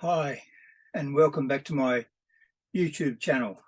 Hi, and welcome back to my YouTube channel.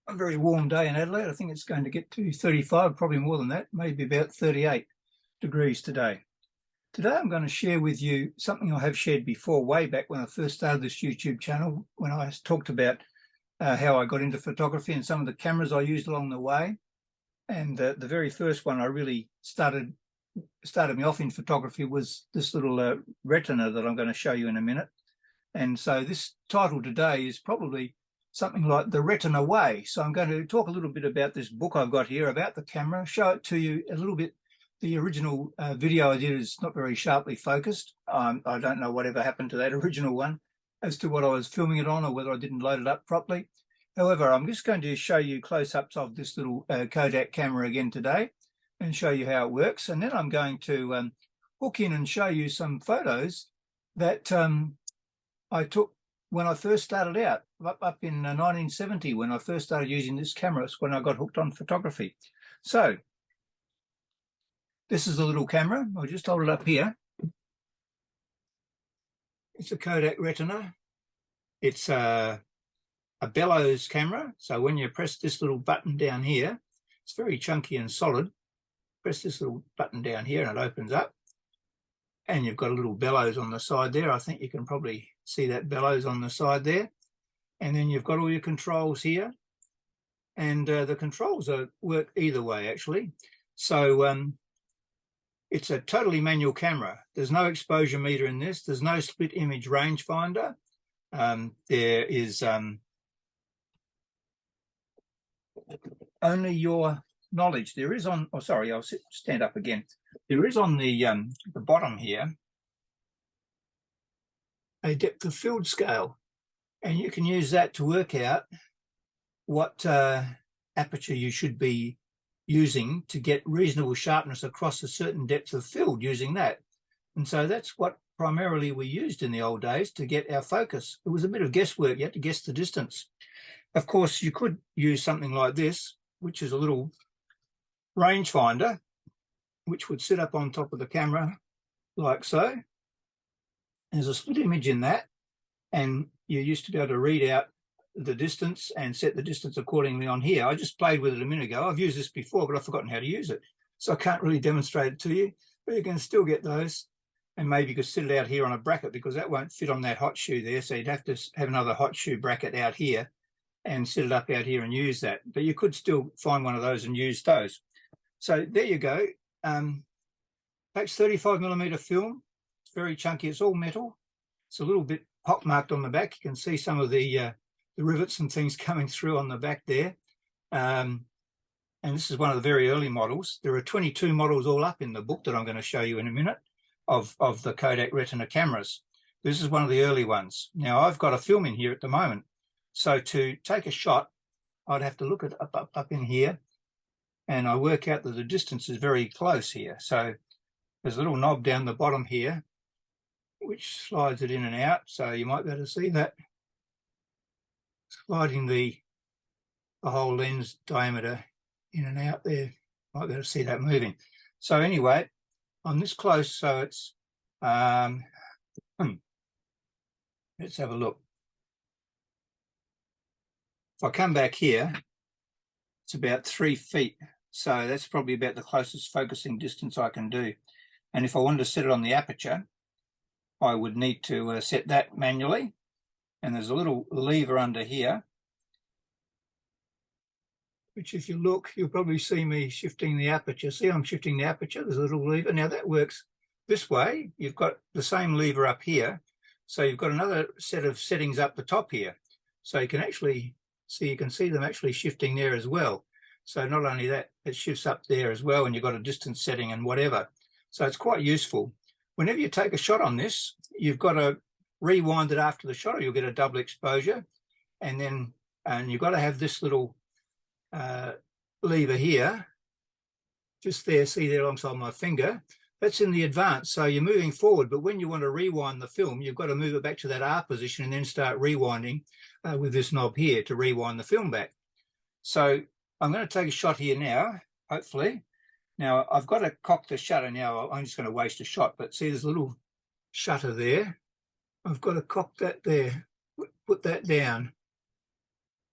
A very warm day in Adelaide. I think it's going to get to 35, probably more than that, maybe about 38 degrees today. Today I'm going to share with you something I have shared before, way back when I first started this YouTube channel, when I talked about how I got into photography and some of the cameras I used along the way. And the very first one I really started me off in photography was this little Retina that I'm going to show you in a minute. And so this title today is probably something like The Retina Way. So I'm going to talk a little bit about this book I've got here about the camera, show it to you a little bit. The original video I did is not very sharply focused. I don't know whatever happened to that original one as to what I was filming it on or whether I didn't load it up properly. However, I'm just going to show you close-ups of this little Kodak camera again today and show you how it works. And then I'm going to hook in and show you some photos that I took when I first started out, up in 1970, when I first started using this camera. It's when I got hooked on photography. So this is the little camera. I'll just hold it up here. It's a Kodak Retina. It's a bellows camera. So when you press this little button down here, it's very chunky and solid. Press this little button down here and it opens up. And you've got a little bellows on the side there. I think you can probably see that bellows on the side there. And then you've got all your controls here. And the controls work either way, actually. So it's a totally manual camera. There's no exposure meter in this. There's no split image rangefinder. There is only your knowledge. There is on, oh, sorry, I'll stand up again. There is on the bottom here a depth of field scale, and you can use that to work out what aperture you should be using to get reasonable sharpness across a certain depth of field using that. And so that's what primarily we used in the old days to get our focus. It was a bit of guesswork. You had to guess the distance. Of course, you could use something like this, which is a little rangefinder, which would sit up on top of the camera like so. There's a split image in that, and you used to be able to read out the distance and set the distance accordingly on here. I just played with it a minute ago. I've used this before, but I've forgotten how to use it. So I can't really demonstrate it to you, but you can still get those. And maybe you could sit it out here on a bracket because that won't fit on that hot shoe there. So you'd have to have another hot shoe bracket out here and set it up out here and use that. But you could still find one of those and use those. So there you go. Takes 35mm film. It's very chunky. It's all metal. It's a little bit pockmarked on the back. You can see some of the rivets and things coming through on the back there. And this is one of the very early models. There are 22 models all up in the book that I'm going to show you in a minute of the Kodak Retina cameras. This is one of the early ones. Now, I've got a film in here at the moment. So to take a shot, I'd have to look at up in here, and I work out that the distance is very close here. So there's a little knob down the bottom here, which slides it in and out. So you might be able to see that. Sliding the whole lens diameter in and out there. Might be able to see that moving. So anyway, I'm this close, so it's, let's have a look. If I come back here, it's about 3 feet. So that's probably about the closest focusing distance I can do. And if I wanted to set it on the aperture, I would need to set that manually. And there's a little lever under here, which if you look, you'll probably see me shifting the aperture. See, I'm shifting the aperture. There's a little lever. Now that works this way. You've got the same lever up here. So you've got another set of settings up the top here. So you can actually see, you can see them actually shifting there as well. So not only that, it shifts up there as well, and you've got a distance setting and whatever. So it's quite useful. Whenever you take a shot on this, you've got to rewind it after the shot or you'll get a double exposure. And then you've got to have this little lever here, just there, see there alongside my finger. That's in the advance. So you're moving forward, but when you want to rewind the film, you've got to move it back to that R position and then start rewinding with this knob here to rewind the film back. So I'm going to take a shot here now, hopefully. Now, I've got to cock the shutter now. I'm just going to waste a shot, but see, there's a little shutter there. I've got to cock that there, put that down.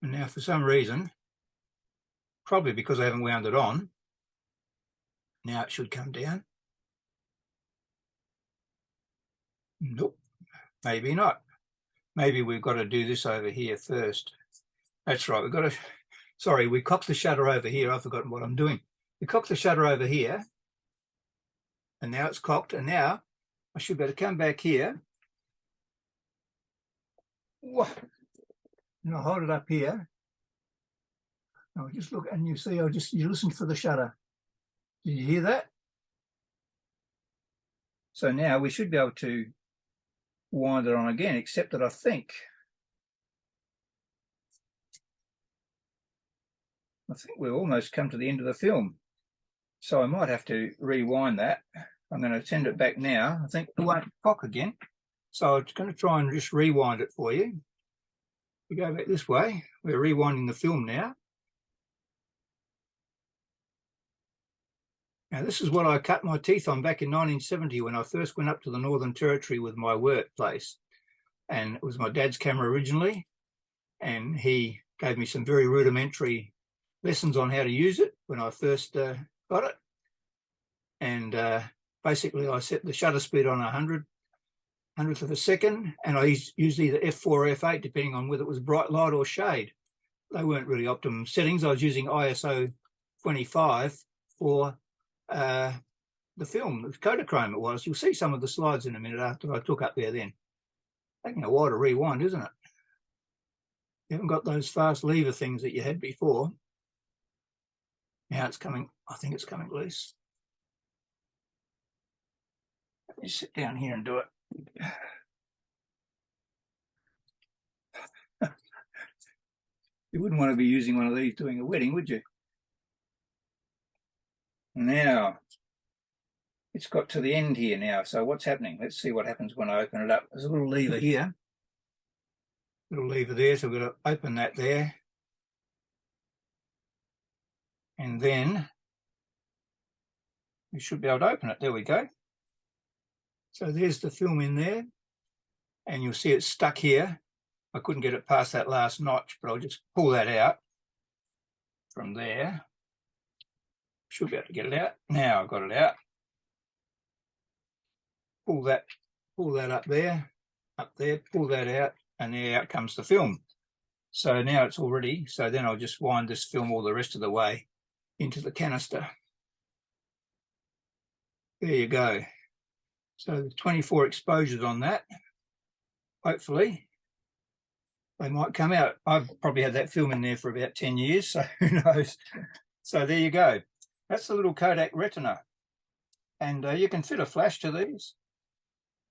And now for some reason, probably because I haven't wound it on, now it should come down. Nope, maybe not. Maybe we've got to do this over here first. That's right, we've got to, sorry, we cocked the shutter over here. I've forgotten what I'm doing. We cocked the shutter over here, and now it's cocked, and now I should be able to come back here. Whoa. And I'll hold it up here. I'll just look, and you see, you listen for the shutter. Did you hear that? So now we should be able to wind it on again, except that I think we've almost come to the end of the film. So I might have to rewind that. I'm going to send it back now. I think it won't cock again. So I'm going to try and just rewind it for you. We go back this way. We're rewinding the film now. Now, this is what I cut my teeth on back in 1970 when I first went up to the Northern Territory with my workplace. And it was my dad's camera originally. And he gave me some very rudimentary lessons on how to use it when I first got it. And basically, I set the shutter speed on 100th of a second. And I used either f4 or f8, depending on whether it was bright light or shade. They weren't really optimum settings. I was using ISO 25 for the film. It was Kodachrome it was. You'll see some of the slides in a minute after I took up there then. Taking a while to rewind, isn't it? You haven't got those fast lever things that you had before. Now it's coming, I think it's coming loose. Let me sit down here and do it. You wouldn't want to be using one of these doing a wedding, would you? Now, it's got to the end here now. So what's happening? Let's see what happens when I open it up. There's a little lever here. Little lever there, so we've got to open that there. And then we should be able to open it. There we go. So there's the film in there. And you'll see it's stuck here. I couldn't get it past that last notch, but I'll just pull that out from there. Should be able to get it out. Now I've got it out. Pull that up there, pull that out, and there out comes the film. So now it's all ready. So then I'll just wind this film all the rest of the way into the canister. There you go. So 24 exposures on that. Hopefully they might come out. I've probably had that film in there for about 10 years, so who knows. So there you go. That's the little Kodak Retina. And you can fit a flash to these.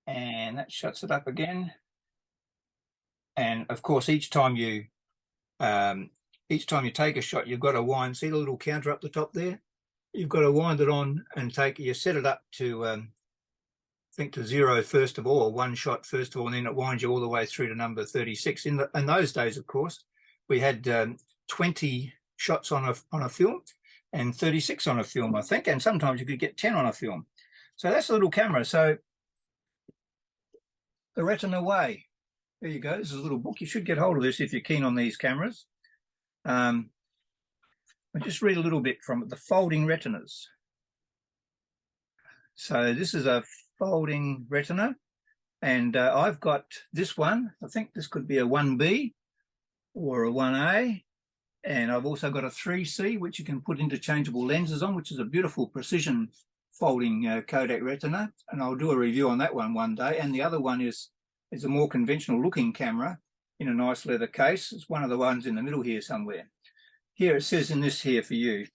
And that shuts it up again. And of course, each time you take a shot, you've got to wind. See the little counter up the top there? You've got to wind it on and you set it up to I think to 0 first of all, one shot first of all, and then it winds you all the way through to number 36. In those days, of course, we had 20 shots on a film and 36 on a film, I think, and sometimes you could get 10 on a film. So that's a little camera. So the Retina Way. There you go. This is a little book. You should get hold of this if you're keen on these cameras. I'll just read a little bit from it. The folding retinas. So this is a folding retina, and I've got this one. I think this could be a 1B or a 1A, and I've also got a 3C, which you can put interchangeable lenses on, which is a beautiful precision folding Kodak Retina, and I'll do a review on that one day. And the other one is a more conventional looking camera in a nice leather case. It's one of the ones in the middle here somewhere. Here it says in this here for you,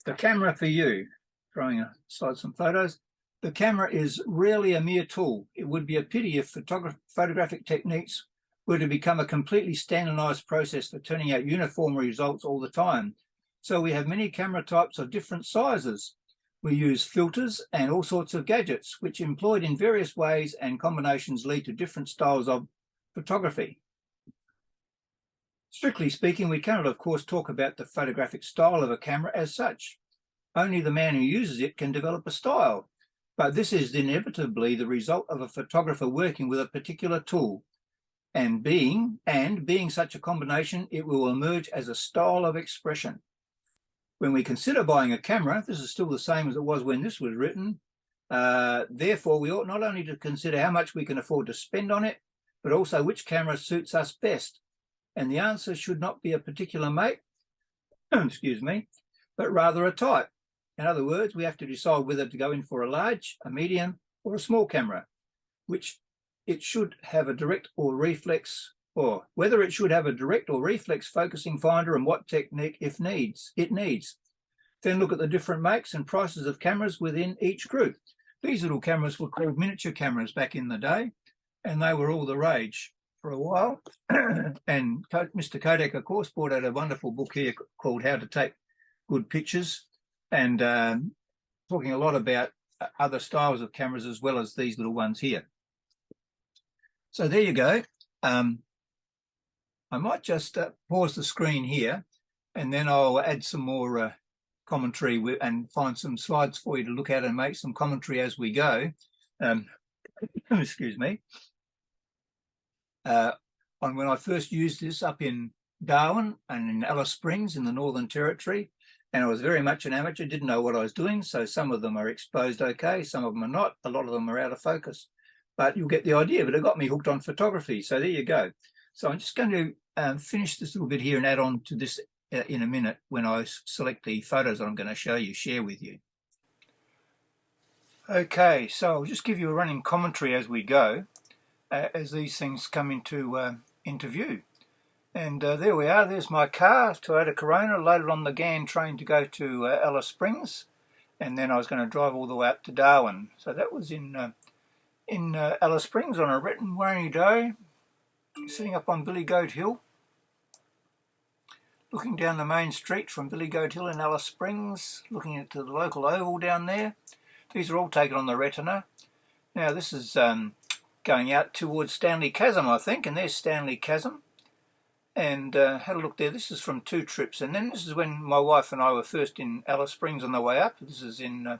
the camera for you, throwing aside some photos. The camera is rarely a mere tool. It would be a pity if photographic techniques were to become a completely standardized process for turning out uniform results all the time. So we have many camera types of different sizes. We use filters and all sorts of gadgets, which employed in various ways and combinations lead to different styles of photography. Strictly speaking, we cannot, of course, talk about the photographic style of a camera as such. Only the man who uses it can develop a style. But this is inevitably the result of a photographer working with a particular tool, and being such a combination, it will emerge as a style of expression. When we consider buying a camera, this is still the same as it was when this was written. Therefore, we ought not only to consider how much we can afford to spend on it, but also which camera suits us best. And the answer should not be a particular make, excuse me, but rather a type. In other words, we have to decide whether to go in for a large, a medium, or a small camera, which it should have a direct or reflex, or whether it should have a direct or reflex focusing finder and what technique it needs. Then look at the different makes and prices of cameras within each group. These little cameras were called miniature cameras back in the day, and they were all the rage for a while. And Mr. Kodak, of course, brought out a wonderful book here called How to Take Good Pictures, and talking a lot about other styles of cameras as well as these little ones here. So there you go. I might just pause the screen here, and then I'll add some more commentary and find some slides for you to look at and make some commentary as we go. Excuse me. On when I first used this up in Darwin and in Alice Springs in the Northern Territory, and I was very much an amateur, didn't know what I was doing, so some of them are exposed okay, some of them are not, a lot of them are out of focus. But you'll get the idea, but it got me hooked on photography, so there you go. So I'm just going to finish this little bit here and add on to this in a minute when I select the photos I'm going to share with you. Okay, so I'll just give you a running commentary as we go, as these things come into view. And there we are, there's my car, Toyota Corona, loaded on the GAN train to go to Alice Springs, and then I was going to drive all the way up to Darwin. So that was in Alice Springs on a wet and rainy day, sitting up on Billy Goat Hill, looking down the main street from Billy Goat Hill in Alice Springs, looking at the local oval down there. These are all taken on the Retina. Now this is going out towards Stanley Chasm, I think, and there's Stanley Chasm. And had a look there. This is from 2 trips, and then this is when my wife and I were first in Alice Springs on the way up. This is in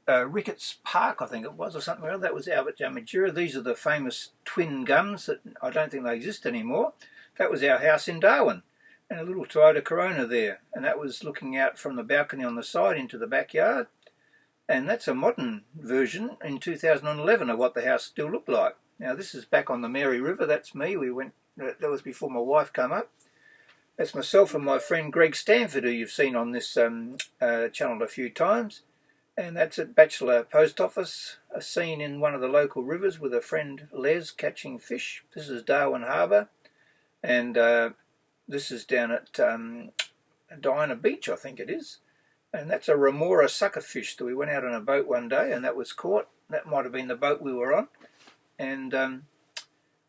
Ricketts Park, I think it was, or something like that. That was Albert Jamajura. These are the famous twin gums that I don't think they exist anymore. That was our house in Darwin, and a little Toyota Corona there, and that was looking out from the balcony on the side into the backyard. And that's a modern version in 2011 of what the house still looked like. Now this is back on the Mary River. That's me. We went. That was before my wife came up. That's myself and my friend Greg Stanford, who you've seen on this channel a few times. And that's at Bachelor Post Office, a scene in one of the local rivers with a friend Les catching fish. This is Darwin Harbour. And this is down at Diana Beach, I think it is. And that's a remora suckerfish that we went out on a boat one day and that was caught. That might have been the boat we were on. And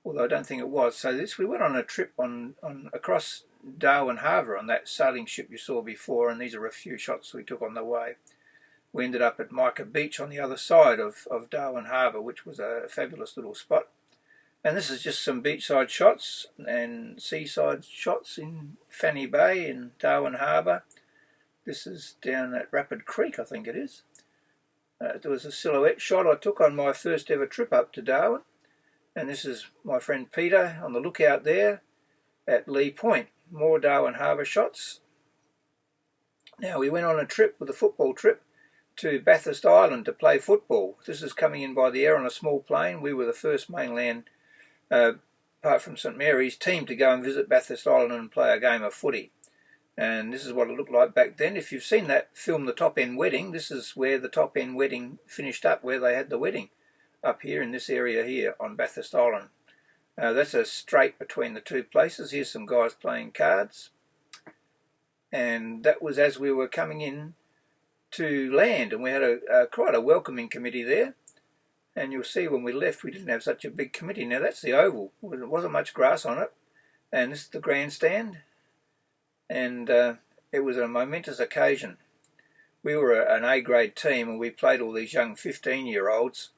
although I don't think it was. So we went on a trip on across Darwin Harbour on that sailing ship you saw before, and these are a few shots we took on the way. We ended up at Mica Beach on the other side of Darwin Harbour, which was a fabulous little spot. And this is just some beachside shots and seaside shots in Fanny Bay in Darwin Harbour. This is down at Rapid Creek, I think it is. There was a silhouette shot I took on my first ever trip up to Darwin. And this is my friend Peter on the lookout there at Lee Point. More Darwin Harbour shots. Now we went on a trip with a football trip to Bathurst Island to play football. This is coming in by the air on a small plane. We were the first mainland, apart from St Mary's, team to go and visit Bathurst Island and play a game of footy. And this is what it looked like back then. If you've seen that film, The Top End Wedding, this is where the Top End Wedding finished up, where they had the wedding. Up here in this area here on Bathurst Island. That's a strait between the two places. Here's some guys playing cards. And that was as we were coming in to land, and we had quite a welcoming committee there. And you'll see when we left we didn't have such a big committee. Now that's the oval. There wasn't much grass on it. And this is the grandstand. And it was a momentous occasion. We were an A-grade team and we played all these young 15-year-olds.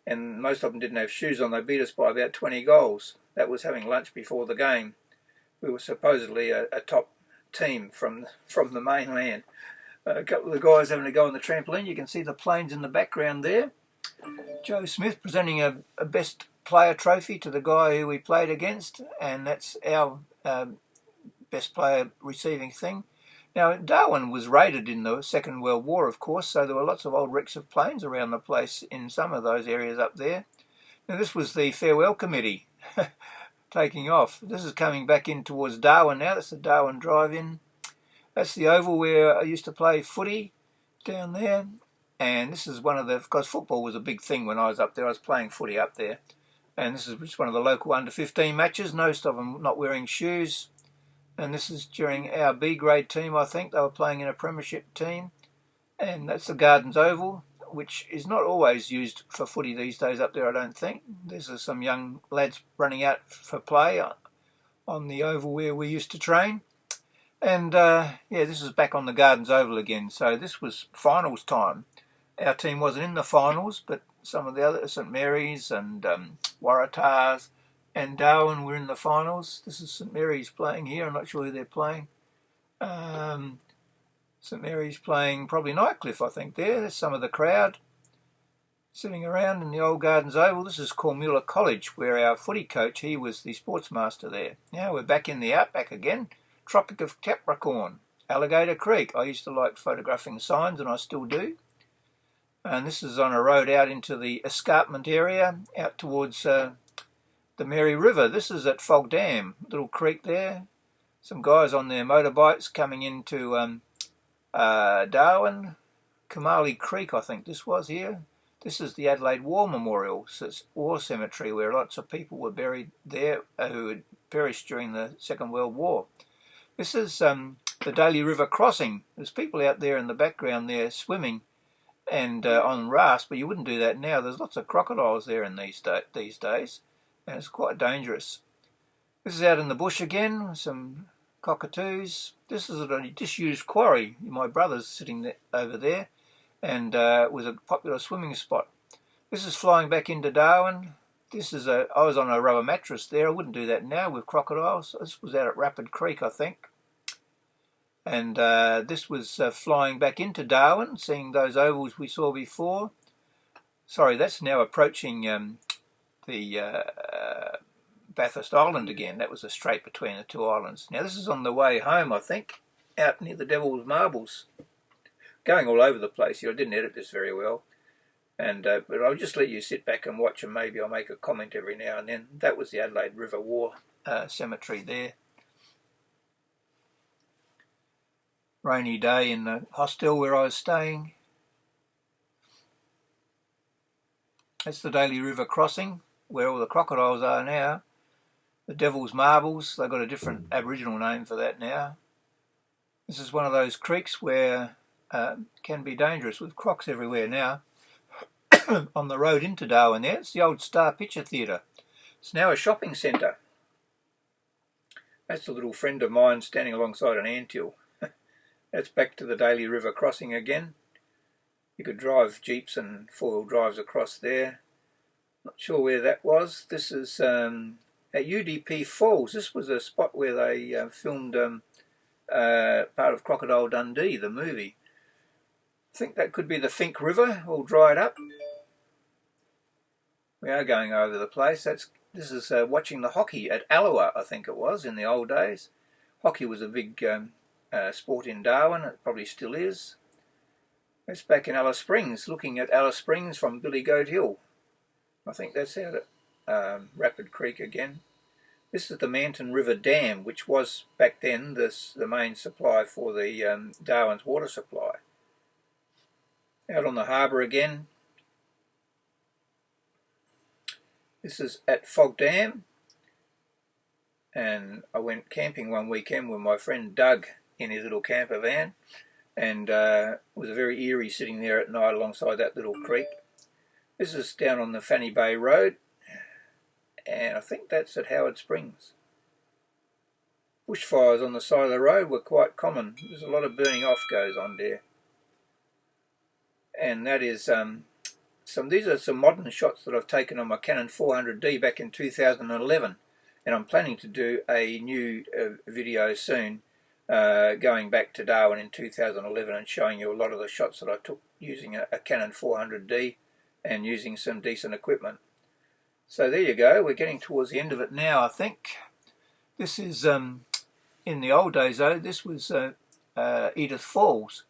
And most of them didn't have shoes on. They beat us by about 20 goals. That was having lunch before the game. We were supposedly a top team from the mainland. A couple of the guys having to go on the trampoline. You can see the planes in the background there. Joe Smith presenting a best player trophy to the guy who we played against, and that's our best player receiving thing. Now, Darwin was raided in the Second World War, of course, so there were lots of old wrecks of planes around the place in some of those areas up there. Now, this was the farewell committee taking off. This is coming back in towards Darwin now. That's the Darwin drive-in. That's the oval where I used to play footy down there. And this is one of the, because football was a big thing when I was up there. I was playing footy up there. And this is just one of the local under-15 matches. Most of them not wearing shoes. And this is during our B grade team, I think. They were playing in a premiership team. And that's the Gardens Oval, which is not always used for footy these days up there, I don't think. There's some young lads running out for play on the oval where we used to train. And, yeah, this is back on the Gardens Oval again. So this was finals time. Our team wasn't in the finals, but some of the other, St Mary's and Waratahs and Darwin were in the finals. This is St Mary's playing here. I'm not sure who they're playing. St Mary's playing probably Nightcliff, I think, there. There's some of the crowd sitting around in the old Gardens Oval. This is Cormula College, where our footy coach, he was the sports master there. Now we're back in the outback again. Tropic of Capricorn, Alligator Creek. I used to like photographing signs, and I still do. And this is on a road out into the escarpment area, out towards the Mary River. This is at Fog Dam, little creek there. Some guys on their motorbikes coming into Darwin. Kamali Creek, I think this was here. This is the Adelaide War Memorial, so it's war cemetery where lots of people were buried there who had perished during the Second World War. This is the Daly River crossing. There's people out there in the background there swimming and on rafts, but you wouldn't do that now. There's lots of crocodiles there in these days, and it's quite dangerous. This is out in the bush again, some cockatoos. This is a disused quarry. My brother's sitting over there, and it was a popular swimming spot. This is flying back into Darwin. This is I was on a rubber mattress there. I wouldn't do that now with crocodiles. This was out at Rapid Creek, I think. And this was flying back into Darwin, seeing those ovals we saw before. Sorry, that's now approaching the Bathurst Island again. That was a strait between the two islands. Now this is on the way home, I think, out near the Devil's Marbles. Going all over the place here. I didn't edit this very well. And but I'll just let you sit back and watch, and maybe I'll make a comment every now and then. That was the Adelaide River War Cemetery there. Rainy day in the hostel where I was staying. That's the Daly River crossing, where all the crocodiles are now. The Devil's Marbles, they've got a different Aboriginal name for that now. This is one of those creeks where it can be dangerous with crocs everywhere now. On the road into Darwin there, it's the old Star Picture Theatre. It's now a shopping centre. That's a little friend of mine standing alongside an anthill. That's back to the Daly River crossing again. You could drive jeeps and four-wheel drives across there. Not sure where that was. This is at UDP Falls. This was a spot where they filmed part of Crocodile Dundee, the movie. I think that could be the Fink River, all dried up. We are going over the place. This is watching the hockey at Alloa, I think it was, in the old days. Hockey was a big sport in Darwin. It probably still is. It's back in Alice Springs, looking at Alice Springs from Billy Goat Hill. I think that's out at Rapid Creek again. This is the Manton River Dam, which was back then the main supply for the Darwin's water supply. Out on the harbour again. This is at Fog Dam, and I went camping one weekend with my friend Doug in his little camper van, and it was very eerie sitting there at night alongside that little creek. This is down on the Fanny Bay Road, and I think that's at Howard Springs. Bushfires on the side of the road were quite common. There's a lot of burning off goes on there. And that is these are some modern shots that I've taken on my Canon 400D back in 2011, and I'm planning to do a new video soon going back to Darwin in 2011 and showing you a lot of the shots that I took using a Canon 400D and using some decent equipment. So there you go, we're getting towards the end of it now, I think. This is, in the old days though, this was Edith Falls,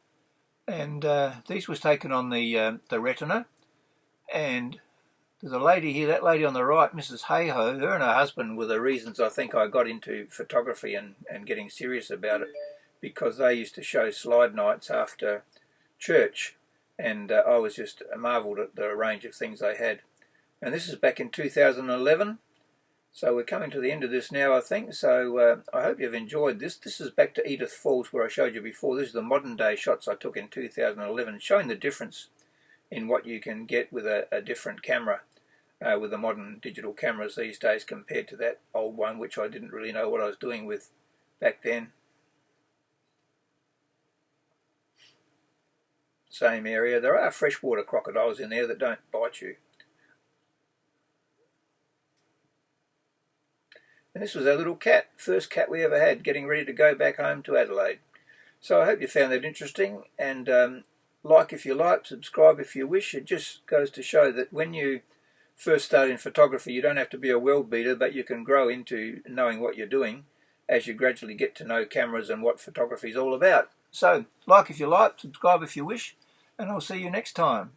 and these was taken on the Retina, and there's a lady here, that lady on the right, Mrs. Hayho, her and her husband were the reasons I think I got into photography and getting serious about it, because they used to show slide nights after church, and I was just marvelled at the range of things they had. And this is back in 2011, so we're coming to the end of this now, I think. So I hope you've enjoyed this. This is back to Edith Falls where I showed you before. This is the modern day shots I took in 2011, showing the difference in what you can get with a different camera, with the modern digital cameras these days compared to that old one, which I didn't really know what I was doing with back then. Same area. There are freshwater crocodiles in there that don't bite you. And this was our little cat, first cat we ever had, getting ready to go back home to Adelaide. So I hope you found that interesting, and like if you like, subscribe if you wish. It just goes to show that when you first start in photography, you don't have to be a world beater, but you can grow into knowing what you're doing as you gradually get to know cameras and what photography is all about. So like if you like, subscribe if you wish, and I'll see you next time.